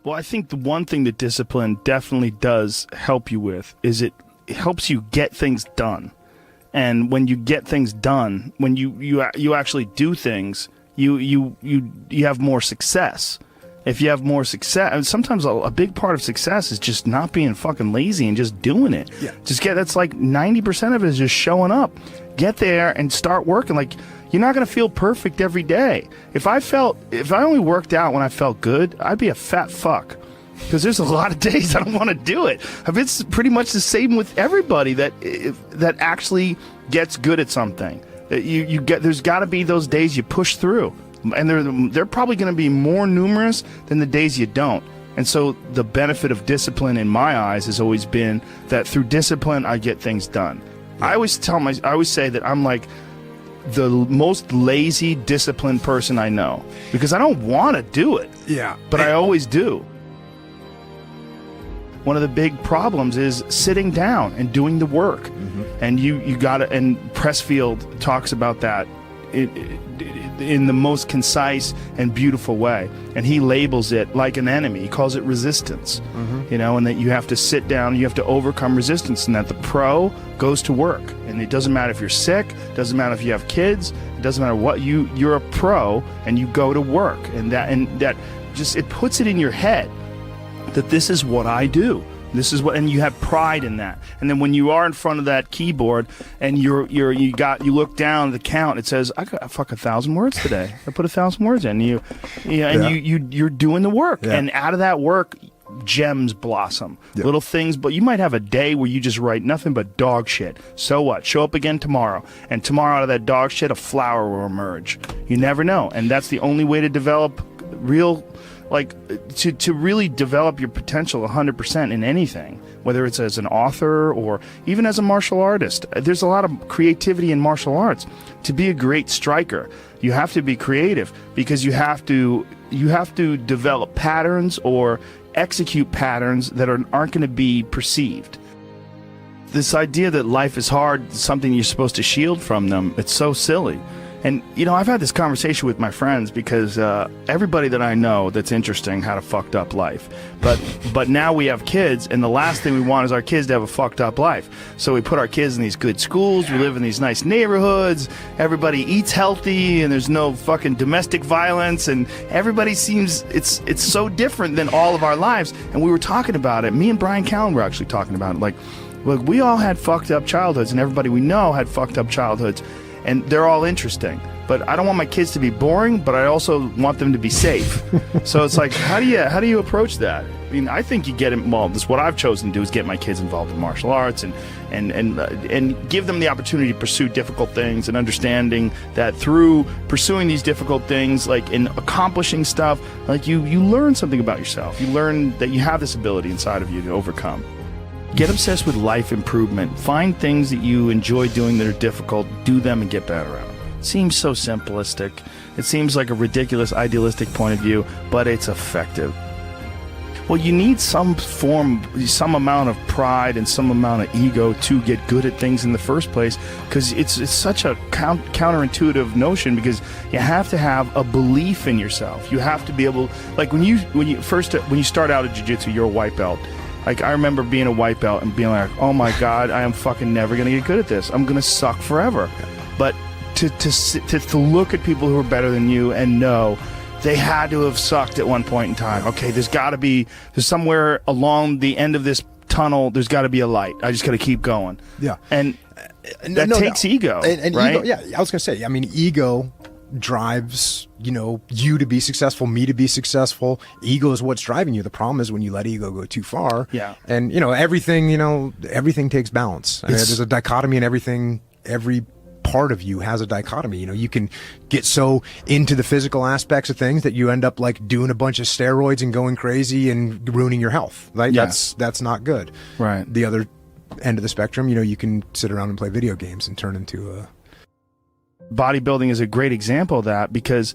Well, I think the one thing that discipline definitely does help you with is it helps you get things done. And when you get things done, when you actually do things, you have more success. If you have more success, and sometimes a big part of success is just not being fucking lazy and just doing it. Yeah. That's like 90% of it is just showing up. Get there and start working. Like, you're not going to feel perfect every day. If I only worked out when I felt good, I'd be a fat fuck. Because there's a lot of days I don't want to do it. It's pretty much the same with everybody that actually gets good at something. There's got to be those days you push through. And they're probably going to be more numerous than the days you don't. And so the benefit of discipline in my eyes has always been that through discipline I get things done. Yeah. I always say that I'm like the most lazy, disciplined person I know, because I don't want to do it. Yeah. But I always do. One of the big problems is sitting down and doing the work. Mm-hmm. And you got to, and Pressfield talks about that in the most concise and beautiful way, and he labels it like an enemy. He calls it resistance. Mm-hmm. And that you have to sit down, you have to overcome resistance, and that the pro goes to work. And it doesn't matter if you're sick, doesn't matter if you have kids, it doesn't matter what, you're a pro and you go to work. And that just, it puts it in your head that this is what I do. This is what, and you have pride in that. And then when you are in front of that keyboard and you look down at the count, it says, I got 1,000 words today. I put 1,000 words in. You're doing the work. Yeah. And out of that work, gems blossom. Yeah. Little things, but you might have a day where you just write nothing but dog shit. So what? Show up again tomorrow. And tomorrow out of that dog shit, a flower will emerge. You never know. And that's the only way to develop real, like, to really develop your potential 100% in anything, whether it's as an author or even as a martial artist. There's a lot of creativity in martial arts. To be a great striker, you have to be creative, because you have to develop patterns or execute patterns that aren't going to be perceived. This idea that life is hard, something you're supposed to shield from them, it's so silly. And, I've had this conversation with my friends, because everybody that I know that's interesting had a fucked up life. But now we have kids, and the last thing we want is our kids to have a fucked up life. So we put our kids in these good schools, we live in these nice neighborhoods, everybody eats healthy, and there's no fucking domestic violence, and everybody seems, it's so different than all of our lives. And we were talking about it. Me and Brian Callen were actually talking about it. Like, look, we all had fucked up childhoods, and everybody we know had fucked up childhoods. And they're all interesting, but I don't want my kids to be boring, but I also want them to be safe. So it's like, how do you approach that? I mean, I think you get involved. This is what I've chosen to do, is get my kids involved in martial arts and give them the opportunity to pursue difficult things, and understanding that through pursuing these difficult things, like in accomplishing stuff, like you learn something about yourself. You learn that you have this ability inside of you to overcome. Get obsessed with life improvement. Find things that you enjoy doing that are difficult, do them, and get better at them. It seems so simplistic. It seems like a ridiculous, idealistic point of view, but it's effective. Well, you need some amount of pride and some amount of ego to get good at things in the first place, because it's such a counterintuitive notion, because you have to have a belief in yourself. You have to be able, like when you start out at jiu-jitsu, you're a white belt. Like, I remember being a white belt and being like, oh my God, I am fucking never going to get good at this. I'm going to suck forever. But to look at people who are better than you and know they had to have sucked at one point in time. Okay, there's somewhere along the end of this tunnel, there's got to be a light. I just got to keep going. Yeah. And that takes ego, and right? Ego, yeah, I was going to say, I mean, ego drives you to be successful, me to be successful. Ego is what's driving you. The problem is when you let ego go too far. Yeah. And everything takes balance. I mean, there's a dichotomy in everything. Every part of you has a dichotomy. You can get so into the physical aspects of things that you end up like doing a bunch of steroids and going crazy and ruining your health. Right? Yeah. That's not good. Right. The other end of the spectrum, you can sit around and play video games and turn into a... Bodybuilding is a great example of that, because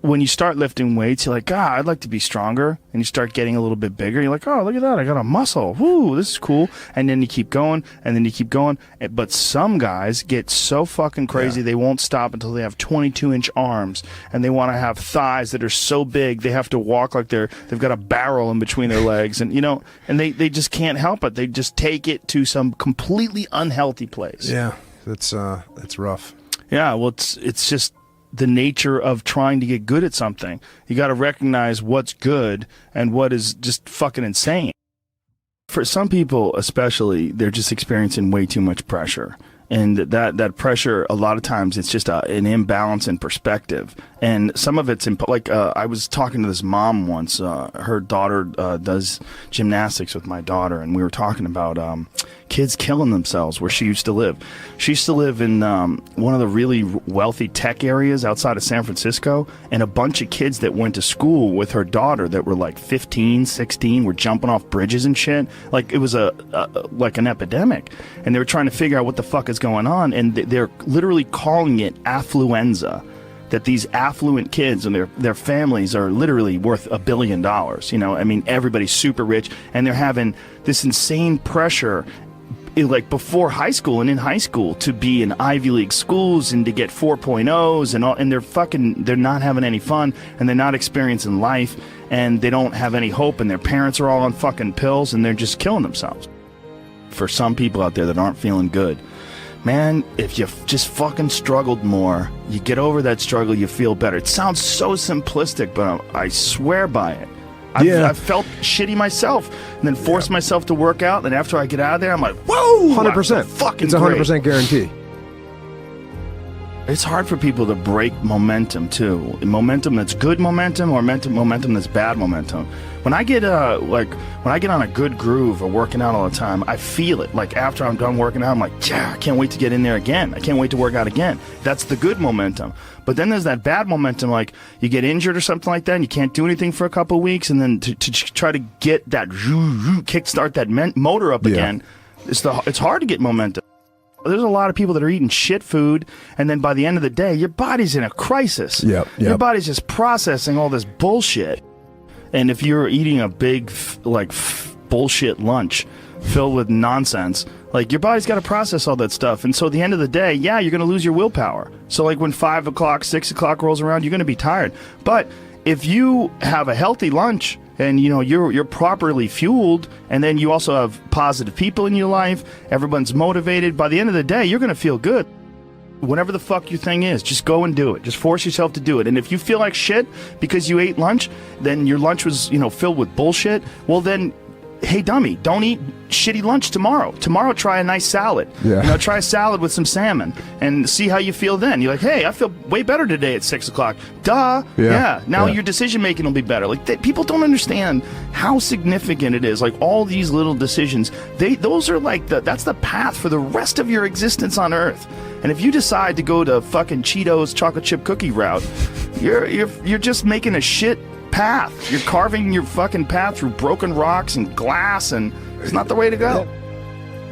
when you start lifting weights, you're like, God, I'd like to be stronger. And you start getting a little bit bigger. You're like, oh, look at that. I got a muscle. Woo, this is cool. And then you keep going, and then you keep going. But some guys get so fucking crazy, they won't stop until they have 22-inch arms. And they want to have thighs that are so big, they have to walk like they've got a barrel in between their legs. And, and they just can't help it. They just take it to some completely unhealthy place. Yeah, that's rough. Yeah, well, it's just the nature of trying to get good at something. You got to recognize what's good and what is just fucking insane. For some people especially, they're just experiencing way too much pressure. And that pressure, a lot of times, it's just an imbalance in perspective. And some of it's, I was talking to this mom once. Her daughter does gymnastics with my daughter, and we were talking about kids killing themselves where she used to live. She used to live in one of the really wealthy tech areas outside of San Francisco, and a bunch of kids that went to school with her daughter that were like 15, 16 were jumping off bridges and shit. Like, it was like an epidemic. And they were trying to figure out what the fuck is going on, and they're literally calling it affluenza. That these affluent kids and their families are literally worth $1 billion. I mean, everybody's super rich, and they're having this insane pressure, like before high school and in high school, to be in Ivy League schools and to get 4.0s and all, and they're not having any fun, and they're not experiencing life, and they don't have any hope, and their parents are all on fucking pills, and they're just killing themselves. For some people out there that aren't feeling good, man, if you just fucking struggled more, you get over that struggle, you feel better. It sounds so simplistic, but I swear by it. I've felt shitty myself, and then forced myself to work out, and after I get out of there, I'm like, whoa! 100%. Fucking it's 100% guarantee. It's hard for people to break momentum, too. Momentum that's good momentum, or momentum that's bad momentum. When I get on a good groove of working out all the time, I feel it. Like, after I'm done working out, I'm like, yeah, I can't wait to get in there again. I can't wait to work out again. That's the good momentum. But then there's that bad momentum, like you get injured or something like that, and you can't do anything for a couple of weeks, and then to try to get that kickstart that motor up again, it's hard to get momentum. There's a lot of people that are eating shit food, and then by the end of the day, your body's in a crisis. Yep. Your body's just processing all this bullshit. And if you're eating a big, bullshit lunch filled with nonsense, like, your body's got to process all that stuff. And so at the end of the day, yeah, you're going to lose your willpower. So, like, when 5 o'clock, 6 o'clock rolls around, you're going to be tired. But if you have a healthy lunch, and you're properly fueled, and then you also have positive people in your life, everyone's motivated, by the end of the day, you're going to feel good. Whatever the fuck your thing is, just go and do it. Just force yourself to do it. And if you feel like shit because you ate lunch, then your lunch was, filled with bullshit, well then, hey dummy, don't eat shitty lunch tomorrow. Tomorrow try a nice salad. Yeah. Try a salad with some salmon and see how you feel then. You're like, hey, I feel way better today at 6 o'clock. Duh. Yeah. Now your decision making will be better. Like, people don't understand how significant it is. Like, all these little decisions, those are like that's the path for the rest of your existence on Earth. And if you decide to go to fucking Cheetos chocolate chip cookie route, you're just making a shit path. You're carving your fucking path through broken rocks and glass, and it's not the way to go.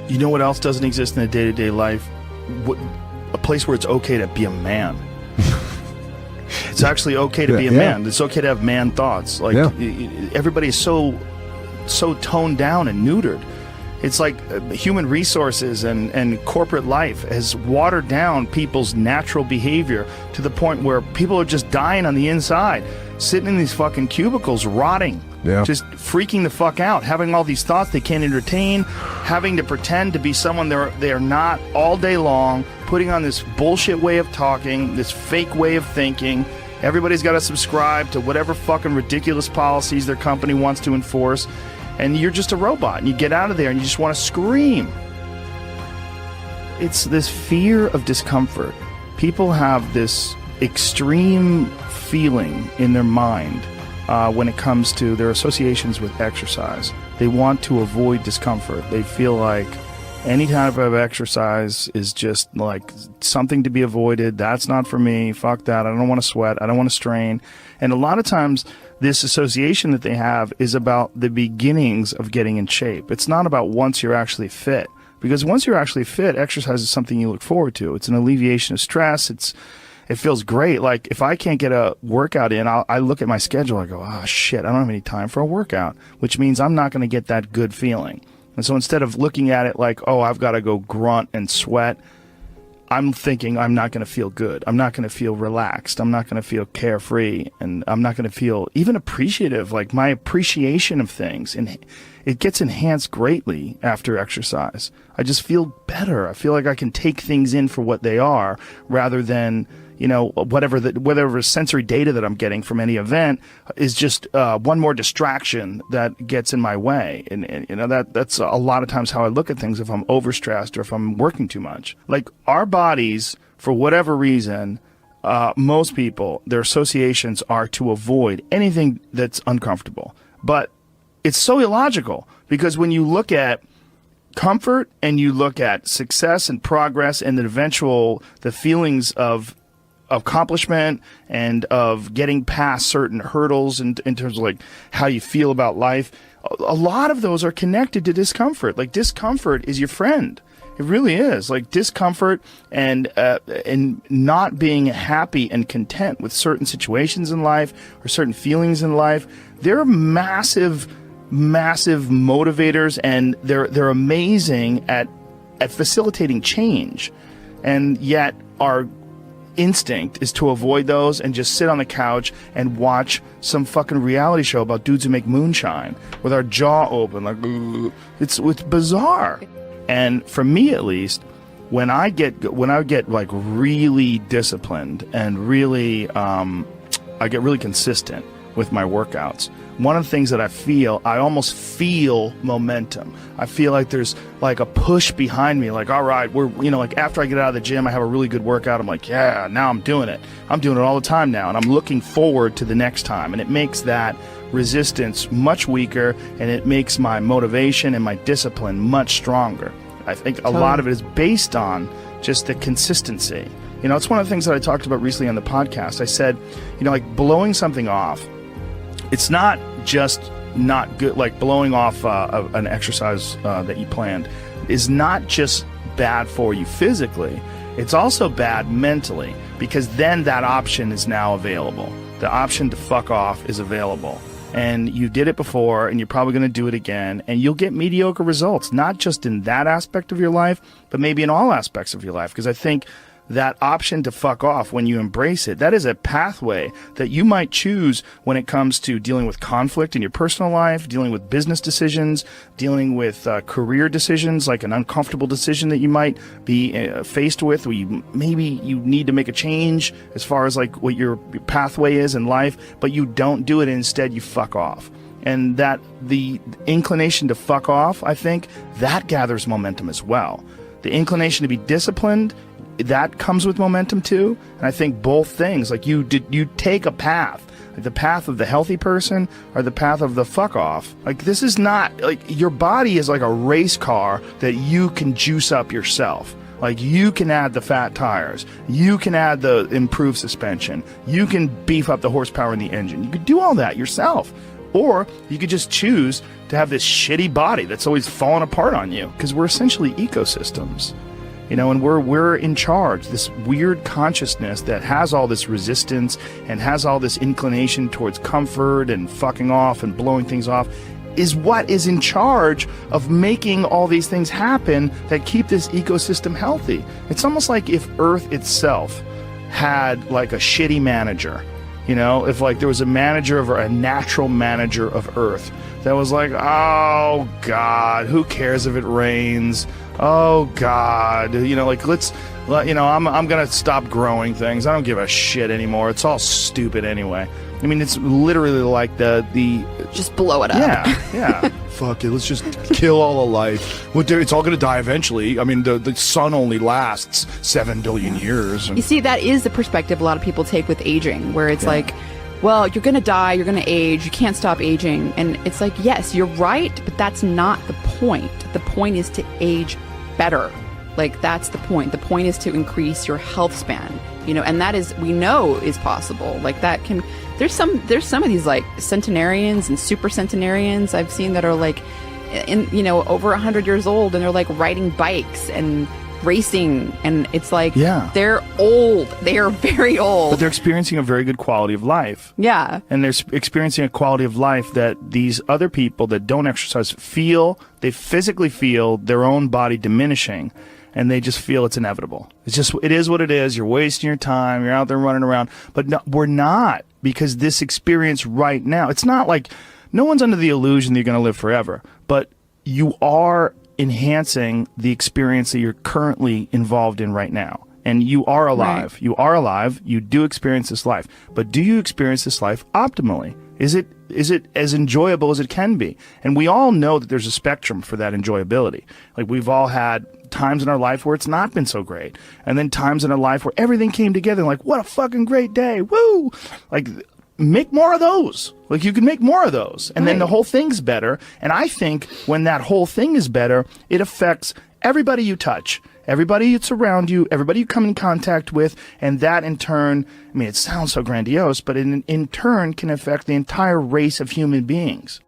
You know what else doesn't exist in a day-to-day life? A place where it's okay to be a man. It's actually okay to be a man. It's okay to have man thoughts. Like, everybody is so toned down and neutered. It's like human resources and corporate life has watered down people's natural behavior to the point where people are just dying on the inside, sitting in these fucking cubicles, rotting, just freaking the fuck out, having all these thoughts they can't entertain, having to pretend to be someone they are not all day long, putting on this bullshit way of talking, this fake way of thinking. Everybody's got to subscribe to whatever fucking ridiculous policies their company wants to enforce. And you're just a robot, and you get out of there and you just want to scream. It's this fear of discomfort. People have this extreme feeling in their mind when it comes to their associations with exercise. They want to avoid discomfort. They feel like any type of exercise is just like something to be avoided. That's not for me. Fuck that. I don't want to sweat. I don't want to strain. And a lot of times, this association that they have is about the beginnings of getting in shape. It's not about once you're actually fit. Because once you're actually fit, exercise is something you look forward to. It's an alleviation of stress. it feels great. Like if I can't get a workout in, I look at my schedule. I go, oh shit, I don't have any time for a workout, which means I'm not going to get that good feeling. And so instead of looking at it like, oh, I've got to go grunt and sweat, I'm thinking I'm not going to feel good. I'm not going to feel relaxed. I'm not going to feel carefree, and I'm not going to feel even appreciative. Like my appreciation of things, and it gets enhanced greatly after exercise. I just feel better. I feel like I can take things in for what they are, rather than, you know, whatever sensory data that I'm getting from any event is just one more distraction that gets in my way. And you know, that's a lot of times how I look at things if I'm overstressed or if I'm working too much. Like our bodies, for whatever reason, most people, their associations are to avoid anything that's uncomfortable. But it's so illogical, because when you look at comfort and you look at success and progress and the feelings of accomplishment and of getting past certain hurdles in terms of like how you feel about life, a lot of those are connected to discomfort. Like discomfort is your friend. It really is. Like discomfort and not being happy and content with certain situations in life or certain feelings in life, they're massive motivators, and they're amazing at facilitating change. And yet our instinct is to avoid those and just sit on the couch and watch some fucking reality show about dudes who make moonshine with our jaw open, like it's bizarre. And for me, at least, when I get like really disciplined and really I get really consistent with my workouts, one of the things that I almost feel momentum. I feel like there's like a push behind me, like, all right, like after I get out of the gym, I have a really good workout. I'm like, yeah, now I'm doing it. I'm doing it all the time now. And I'm looking forward to the next time. And it makes that resistance much weaker, and it makes my motivation and my discipline much stronger. I think a lot of it is based on just the consistency. You know, it's one of the things that I talked about recently on the podcast. I said, you know, like blowing something off, it's not just not good. Like blowing off an exercise that you planned is not just bad for you physically. It's also bad mentally, because then that option is now available. The option to fuck off is available. And you did it before, and you're probably going to do it again, and you'll get mediocre results, not just in that aspect of your life, but maybe in all aspects of your life. Because I think that option to fuck off, when you embrace it, that is a pathway that you might choose when it comes to dealing with conflict in your personal life, dealing with business decisions, dealing with career decisions, like an uncomfortable decision that you might be faced with, where you need to make a change as far as like what your pathway is in life, but you don't do it. Instead, you fuck off. And that the inclination to fuck off, I think, that gathers momentum as well. The inclination to be disciplined, that comes with momentum too. And I think both things, like you take a path, like the path of the healthy person or the path of the fuck off. Like this is not, like your body is like a race car that you can juice up yourself. Like you can add the fat tires, you can add the improved suspension, you can beef up the horsepower in the engine. You could do all that yourself. Or you could just choose to have this shitty body that's always falling apart on you, because we're essentially ecosystems. You know, and we're in charge. This weird consciousness that has all this resistance and has all this inclination towards comfort and fucking off and blowing things off is what is in charge of making all these things happen that keep this ecosystem healthy. It's almost like if Earth itself had like a shitty manager. You know, if like there was a natural manager of Earth that was like, oh God, who cares if it rains? Oh God, you know, like I'm gonna stop growing things. I don't give a shit anymore. It's all stupid anyway. I mean, it's literally like the just blow it up. Yeah. Fuck it. Let's just kill all the life. It's all gonna die eventually. I mean, the sun only lasts 7 billion years. You see, that is the perspective a lot of people take with aging, where it's like, well, you're gonna die, you're gonna age, you can't stop aging, and it's like, yes, you're right, but that's not the point. The point is to age better. Like, that's the point. The point is to increase your health span, you know, and that is, we know is possible. Like that can, there's some of these like centenarians and super centenarians I've seen that are like over 100 years old, and they're like riding bikes and racing, and it's like they're old. They are very old. But they're experiencing a very good quality of life. Yeah. And they're experiencing a quality of life that these other people that don't exercise feel, they physically feel their own body diminishing, and they just feel it's inevitable. It is what it is. You're wasting your time. You're out there running around. But no, we're not, because this experience right now, it's not like no one's under the illusion that you're going to live forever, but you are enhancing the experience that you're currently involved in right now. And you are alive. Right. You are alive. You do experience this life. But do you experience this life optimally? Is it as enjoyable as it can be? And we all know that there's a spectrum for that enjoyability. Like, we've all had times in our life where it's not been so great. And then times in our life where everything came together and like, what a fucking great day. Woo! Like, make more of those. Like, you can make more of those. And then the whole thing's better. And I think when that whole thing is better, it affects everybody you touch, everybody that's around you, everybody you come in contact with. And that in turn, I mean, it sounds so grandiose, but in turn can affect the entire race of human beings.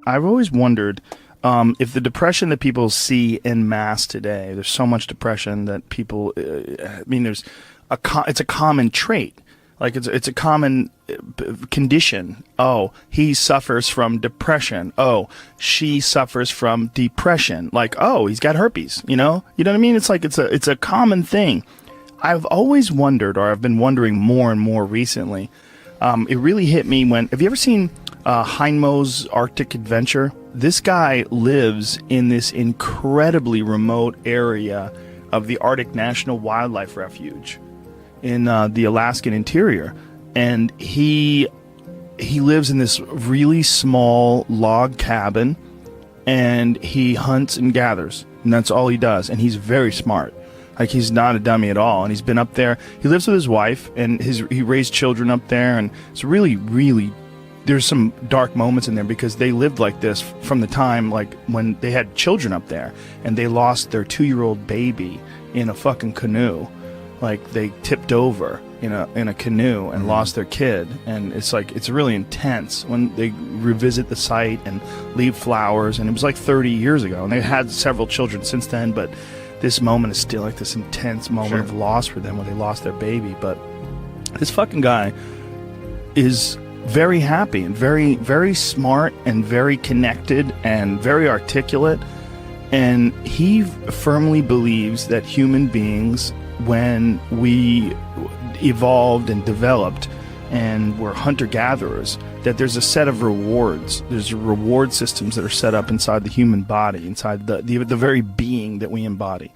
I've always wondered if the depression that people see en masse today, there's so much depression that people, I mean, it's a common trait. Like, it's a common condition. Oh, he suffers from depression. Oh, she suffers from depression. Like, oh, he's got herpes, you know what I mean? It's like, it's a common thing. I've always wondered, or I've been wondering more and more recently. It really hit me when, have you ever seen Heinmo's Arctic Adventure? This guy lives in this incredibly remote area of the Arctic National Wildlife Refuge in the Alaskan interior, and he lives in this really small log cabin, and he hunts and gathers, and that's all he does. And he's very smart. Like, he's not a dummy at all. And he's been up there. He lives with his wife, and he raised children up there, and it's really, really, there's some dark moments in there because they lived like this from the time, like, when they had children up there, and they lost their 2-year-old baby in a fucking canoe. Like, they tipped over in a canoe and lost their kid. And it's like, it's really intense when they revisit the site and leave flowers. And it was like 30 years ago, and they had several children since then, but this moment is still like this intense moment of loss for them when they lost their baby. But this fucking guy is very happy and very, very smart and very connected and very articulate. And he firmly believes that human beings, when we evolved and developed and were hunter-gatherers, that there's a set of rewards. There's reward systems that are set up inside the human body, inside the very being that we embody,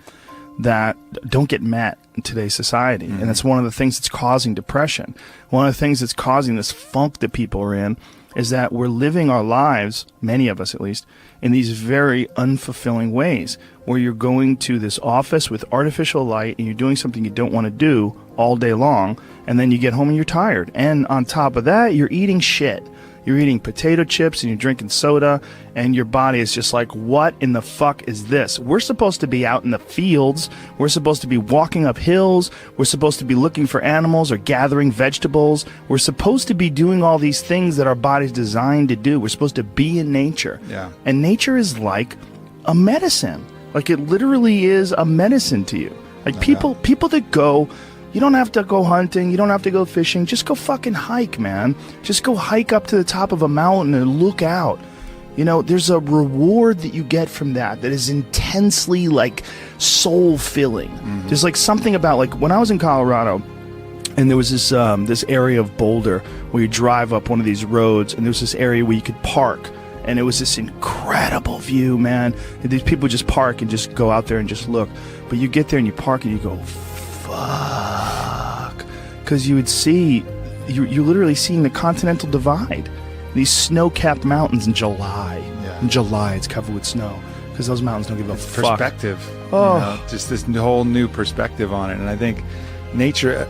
that don't get met in today's society. And that's one of the things that's causing depression. One of the things that's causing this funk that people are in is that we're living our lives, many of us at least, in these very unfulfilling ways, where you're going to this office with artificial light and you're doing something you don't want to do all day long, and then you get home and you're tired. And on top of that, you're eating shit. You're eating potato chips and you're drinking soda, and your body is just like, what in the fuck is this? We're supposed to be out in the fields. We're supposed to be walking up hills. We're supposed to be looking for animals or gathering vegetables. We're supposed to be doing all these things that our body's designed to do. We're supposed to be in nature. Yeah. And nature is like a medicine. Like, it literally is a medicine to you. Like, people that go, you don't have to go hunting, you don't have to go fishing, just go fucking hike, man. Just go hike up to the top of a mountain and look out. You know, there's a reward that you get from that is intensely, like, soul-filling. There's, like, something about, like, when I was in Colorado, and there was this area of Boulder where you drive up one of these roads, and there was this area where you could park. And it was this incredible view, man. And these people just park and just go out there and just look. But you get there and you park and you go, fuck. Because you would see, you're literally seeing the Continental Divide. These snow-capped mountains in July. Yeah. In July, it's covered with snow. Because those mountains don't give a fuck. Perspective. Oh. You know, just this whole new perspective on it. And I think nature,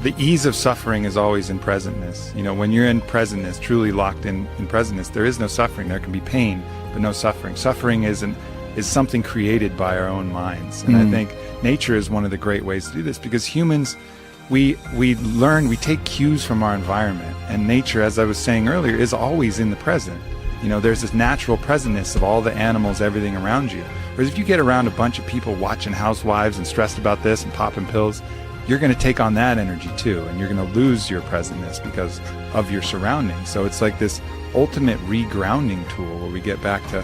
the ease of suffering is always in presentness. You know, when you're in presentness, truly locked in presentness, there is no suffering. There can be pain, but no suffering. Suffering is something created by our own minds. And I think nature is one of the great ways to do this, because humans, we take cues from our environment. And nature, as I was saying earlier, is always in the present. You know, there's this natural presentness of all the animals, everything around you. Whereas if you get around a bunch of people watching Housewives and stressed about this and popping pills, you're going to take on that energy too, and you're going to lose your presentness because of your surroundings. So it's like this ultimate regrounding tool where we get back to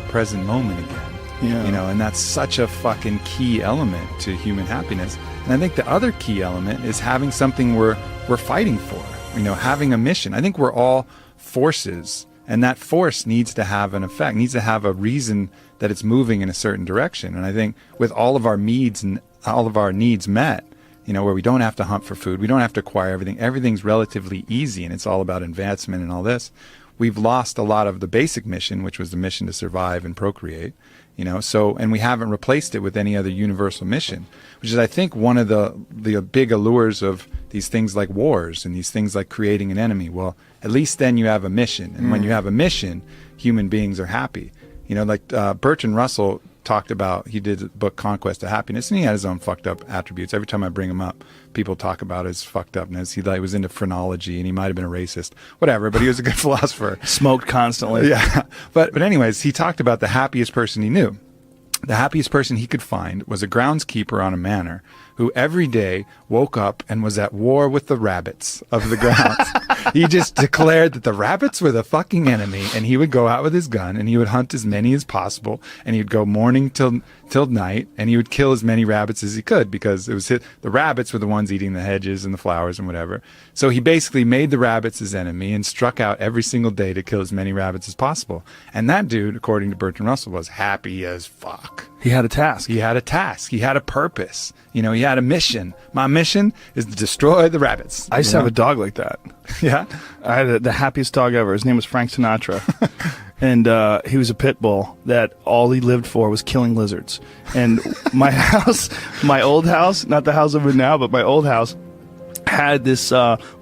present moment again. Yeah. You know, and that's such a fucking key element to human happiness. And I think the other key element is having something we're fighting for. You know, having a mission. I think we're all forces, and that force needs to have an effect, needs to have a reason that it's moving in a certain direction. And I think with all of our needs and all of our needs met, you know, where we don't have to hunt for food, we don't have to acquire everything, everything's relatively easy, and it's all about advancement and all this. We've lost a lot of the basic mission, which was the mission to survive and procreate, you know, so, and we haven't replaced it with any other universal mission, which is, I think, one of the big allures of these things like wars and these things like creating an enemy. Well, at least then you have a mission. And when you have a mission, human beings are happy. You know, like Bertrand Russell talked about, he did the book Conquest of Happiness, and he had his own fucked up attributes. Every time I bring him up, people talk about his fucked upness. He was into phrenology, and he might have been a racist, whatever, but he was a good philosopher. Smoked constantly. Yeah. But anyways, he talked about the happiest person he knew. The happiest person he could find was a groundskeeper on a manor who every day woke up and was at war with the rabbits of the grounds. He just declared that the rabbits were the fucking enemy, and he would go out with his gun and he would hunt as many as possible, and he would go morning till night, and he would kill as many rabbits as he could, because it was the rabbits were the ones eating the hedges and the flowers and whatever. So he basically made the rabbits his enemy and struck out every single day to kill as many rabbits as possible. And that dude, according to Bertrand Russell, was happy as fuck. He had a task. He had a task. He had a purpose. You know, he had a mission. My mission is to destroy the rabbits. I used to have a dog like that. Yeah? I had the happiest dog ever. His name was Frank Sinatra. And he was a pit bull that all he lived for was killing lizards. And my house, my old house, not the house I'm in now, but my old house, had this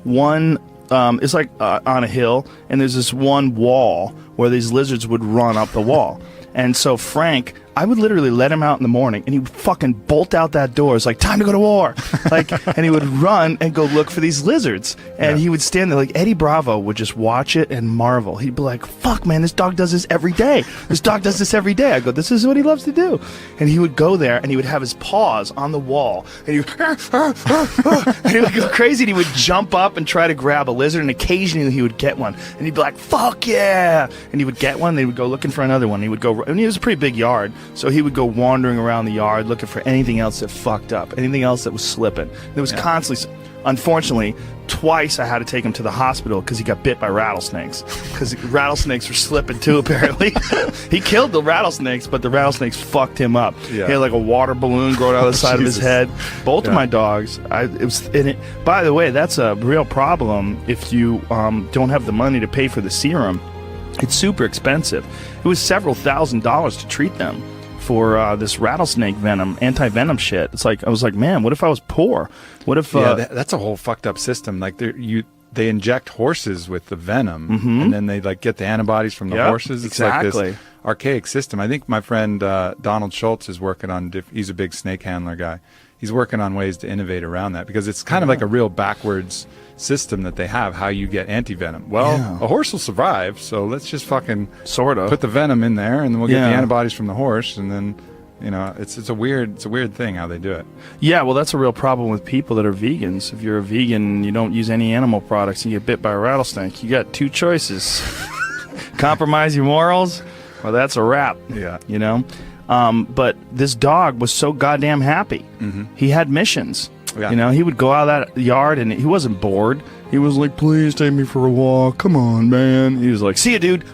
one, it's like on a hill, and there's this one wall where these lizards would run up the wall. And so Frank, I would literally let him out in the morning, and he would fucking bolt out that door. It's like, time to go to war. Like, and he would run and go look for these lizards. And he would stand there, like, Eddie Bravo would just watch it and marvel. He'd be like, fuck, man, this dog does this every day. This dog does this every day. I go, this is what he loves to do. And he would go there, and he would have his paws on the wall. And he would, and he would go crazy, and he would jump up and try to grab a lizard, and occasionally he would get one. And he'd be like, fuck yeah. And he would get one, and he would go looking for another one. He would go, and it was a pretty big yard. So he would go wandering around the yard looking for anything else that fucked up, anything else that was slipping. There was constantly, unfortunately, twice I had to take him to the hospital because he got bit by rattlesnakes. Because rattlesnakes were slipping too, apparently. He killed the rattlesnakes, but the rattlesnakes fucked him up. Yeah. He had like a water balloon growing out of the side of his head. Both of my dogs. By the way, that's a real problem if you don't have the money to pay for the serum. It's super expensive. It was several $1,000s to treat them for this rattlesnake venom, anti-venom shit. It's like, I was like, man, what if I was poor? What if... that's a whole fucked up system. Like, they inject horses with the venom, and then they like get the antibodies from the horses. It's like this archaic system. I think my friend Donald Schultz is working on, he's a big snake handler guy. He's working on ways to innovate around that, because it's kind of like a real backwards system that they have, how you get anti-venom. Well, a horse will survive, so let's just fucking sort of put the venom in there, and then we'll get the antibodies from the horse, and then, you know, it's a weird thing how they do it. Yeah, well, that's a real problem with people that are vegans. If you're a vegan and you don't use any animal products and you get bit by a rattlesnake, you got two choices. Compromise your morals, or that's a wrap. Yeah. You know? But this dog was so goddamn happy. He had missions. Yeah. You know, he would go out of that yard and he wasn't bored. He was like, please take me for a walk. Come on, man. He was like, see you, dude.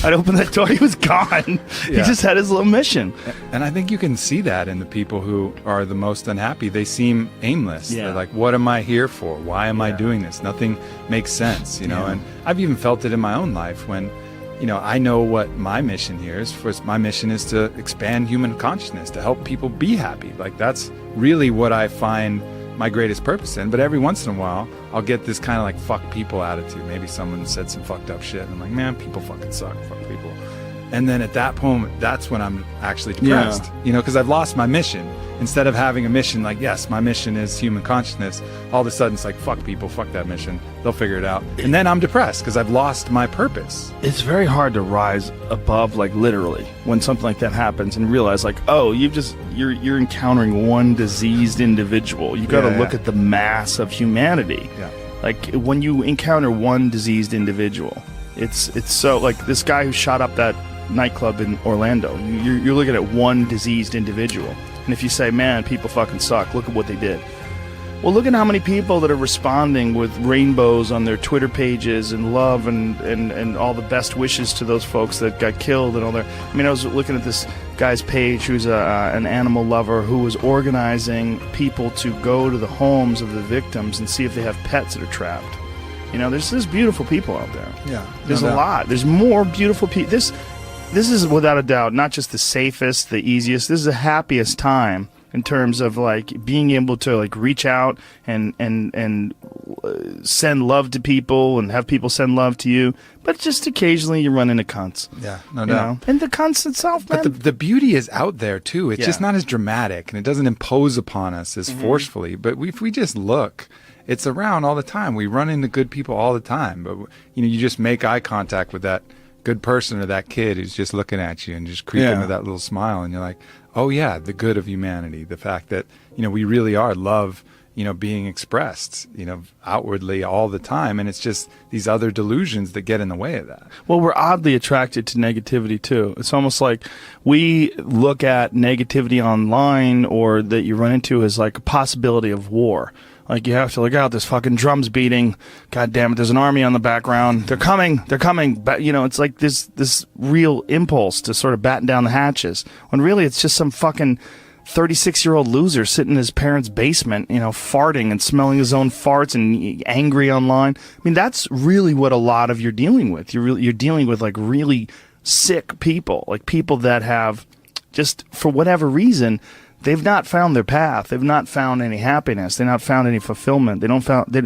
I'd open that door. He was gone. He just had his little mission. And I think you can see that in the people who are the most unhappy. They seem aimless. Yeah. They're like, what am I here for? Why am I doing this? Nothing makes sense, you know? And I've even felt it in my own life when, you know, I know what my mission here is. My mission is to expand human consciousness, to help people be happy. Like, that's really what I find my greatest purpose in. But every once in a while, I'll get this kind of like fuck people attitude. Maybe someone said some fucked up shit, and I'm like, man, people fucking suck. Fuck people. And then at that moment, that's when I'm actually depressed, you know, because I've lost my mission. Instead of having a mission like, yes, my mission is human consciousness, all of a sudden it's like, fuck people, fuck that mission. They'll figure it out. And then I'm depressed because I've lost my purpose. It's very hard to rise above, like literally, when something like that happens and realize like, oh, you're encountering one diseased individual. You got to look at the mass of humanity. Yeah. Like when you encounter one diseased individual, it's so like this guy who shot up that nightclub in Orlando. You're looking at one diseased individual. And if you say, man, people fucking suck, look at what they did. Well, look at how many people that are responding with rainbows on their Twitter pages and love and all the best wishes to those folks that got killed and all their... I mean, I was looking at this guy's page who's an animal lover who was organizing people to go to the homes of the victims and see if they have pets that are trapped. You know, there's beautiful people out there. Yeah. There's a lot. There's more beautiful people. This is without a doubt not just the safest, the easiest. This is the happiest time in terms of like being able to like reach out and send love to people and have people send love to you. But just occasionally you run into cunts. Yeah, no You doubt. know? And the cunts itself, man. But the beauty is out there too. It's just not as dramatic and it doesn't impose upon us as forcefully. But if we just look, it's around all the time. We run into good people all the time. But you know, you just make eye contact with that good person or that kid who's just looking at you and just creeping with that little smile, and you're like, oh yeah, the good of humanity, the fact that, you know, we really are love, you know, being expressed, you know, outwardly all the time, and it's just these other delusions that get in the way of that. Well, we're oddly attracted to negativity too. It's almost like we look at negativity online or that you run into as like a possibility of war. Like, you have to look out, there's fucking drums beating. God damn it, there's an army on the background. They're coming. But, you know, it's like this real impulse to sort of batten down the hatches. When really it's just some fucking 36-year-old loser sitting in his parents' basement, you know, farting and smelling his own farts and angry online. I mean, that's really what a lot of you're dealing with. You're dealing with, like, really sick people. Like, people that have just, for whatever reason... They've not found their path. They've not found any happiness. They've not found any fulfillment. They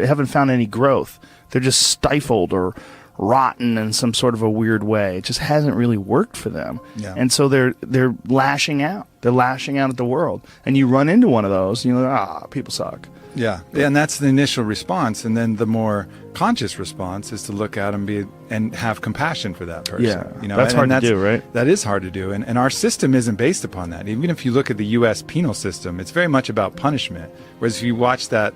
haven't found any growth. They're just stifled or rotten in some sort of a weird way. It just hasn't really worked for them. Yeah. And so they're lashing out. They're lashing out at the world. And you run into one of those, and you're like, people suck. Yeah, and that's the initial response, and then the more conscious response is to look at them and have compassion for that person. Yeah, you know, that's hard to do, right? That is hard to do, and our system isn't based upon that. Even if you look at the U.S. penal system, it's very much about punishment. Whereas if you watch that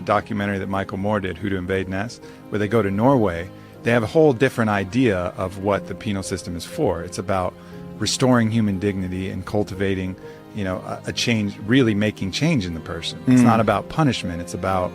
documentary that Michael Moore did, Who to Invade Nest, where they go to Norway, they have a whole different idea of what the penal system is for. It's about restoring human dignity and cultivating, you know, a change, really making change in the person. It's not about punishment. It's about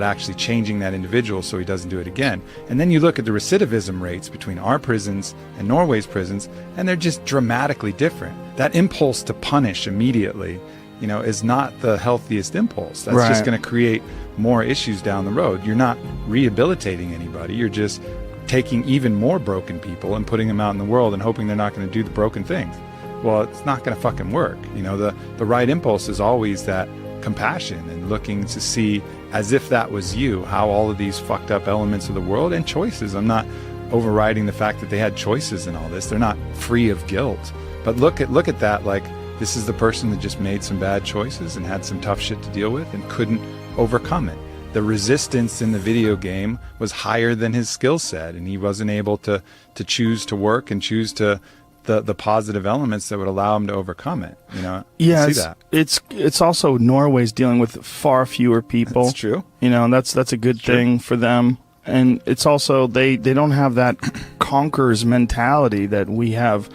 actually changing that individual so he doesn't do it again. And then you look at the recidivism rates between our prisons and Norway's prisons, and they're just dramatically different. That impulse to punish immediately, you know, is not the healthiest impulse. That's just going to create more issues down the road. You're not rehabilitating anybody. You're just taking even more broken people and putting them out in the world and hoping they're not going to do the broken things. Well, it's not going to fucking work. You know, the right impulse is always that compassion and looking to see, as if that was you, how all of these fucked up elements of the world and choices. I'm not overriding the fact that they had choices in all this. They're not free of guilt. But look at that like this is the person that just made some bad choices and had some tough shit to deal with and couldn't overcome it. The resistance in the video game was higher than his skill set, and he wasn't able to choose to work and choose to the positive elements that would allow him to overcome it. You know, yeah, see that. It's also Norway's dealing with far fewer people. That's true. You know, and that's a good thing for them. And it's also they don't have that conquerors mentality that we have.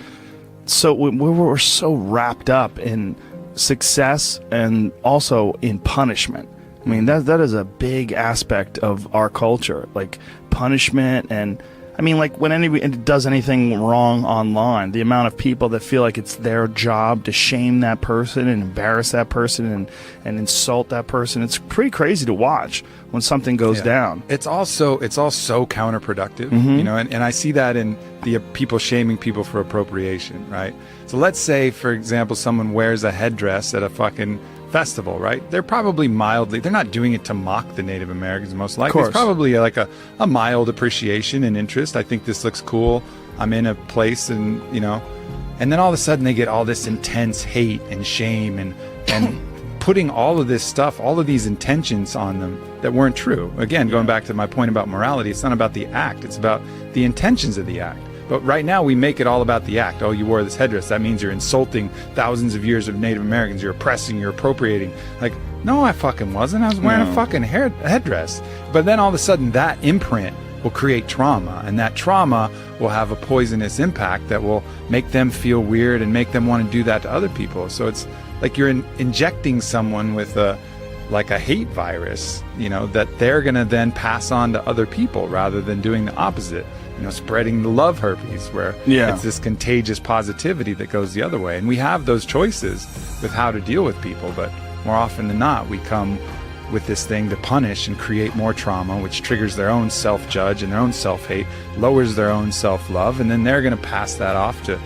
So we're so wrapped up in success and also in punishment. I mean, that is a big aspect of our culture, like punishment. And I mean, like when anybody does anything wrong online, the amount of people that feel like it's their job to shame that person and embarrass that person and insult that person, it's pretty crazy to watch when something goes down. It's all so counterproductive, you know, and I see that in the people shaming people for appropriation, right? So let's say, for example, someone wears a headdress at a fucking festival, right? They're probably they're not doing it to mock the Native Americans, most likely. course. It's probably like a mild appreciation and interest. I think this looks cool. I'm in a place, and and then all of a sudden they get all this intense hate and shame and putting all of this stuff, all of these intentions on them that weren't true. Again, going back to my point about morality, it's not about the act, it's about the intentions of the act. But right now we make it all about the act. Oh, you wore this headdress, that means you're insulting thousands of years of Native Americans, you're oppressing, you're appropriating. Like, no, I fucking wasn't. I was wearing a fucking headdress. But then all of a sudden that imprint will create trauma, and that trauma will have a poisonous impact that will make them feel weird and make them want to do that to other people. So it's like you're injecting someone with a hate virus, that they're going to then pass on to other people rather than doing the opposite, spreading the love herpes, where it's this contagious positivity that goes the other way. And we have those choices with how to deal with people, but more often than not, we come with this thing to punish and create more trauma, which triggers their own self-judge and their own self-hate, lowers their own self-love, and then they're going to pass that off to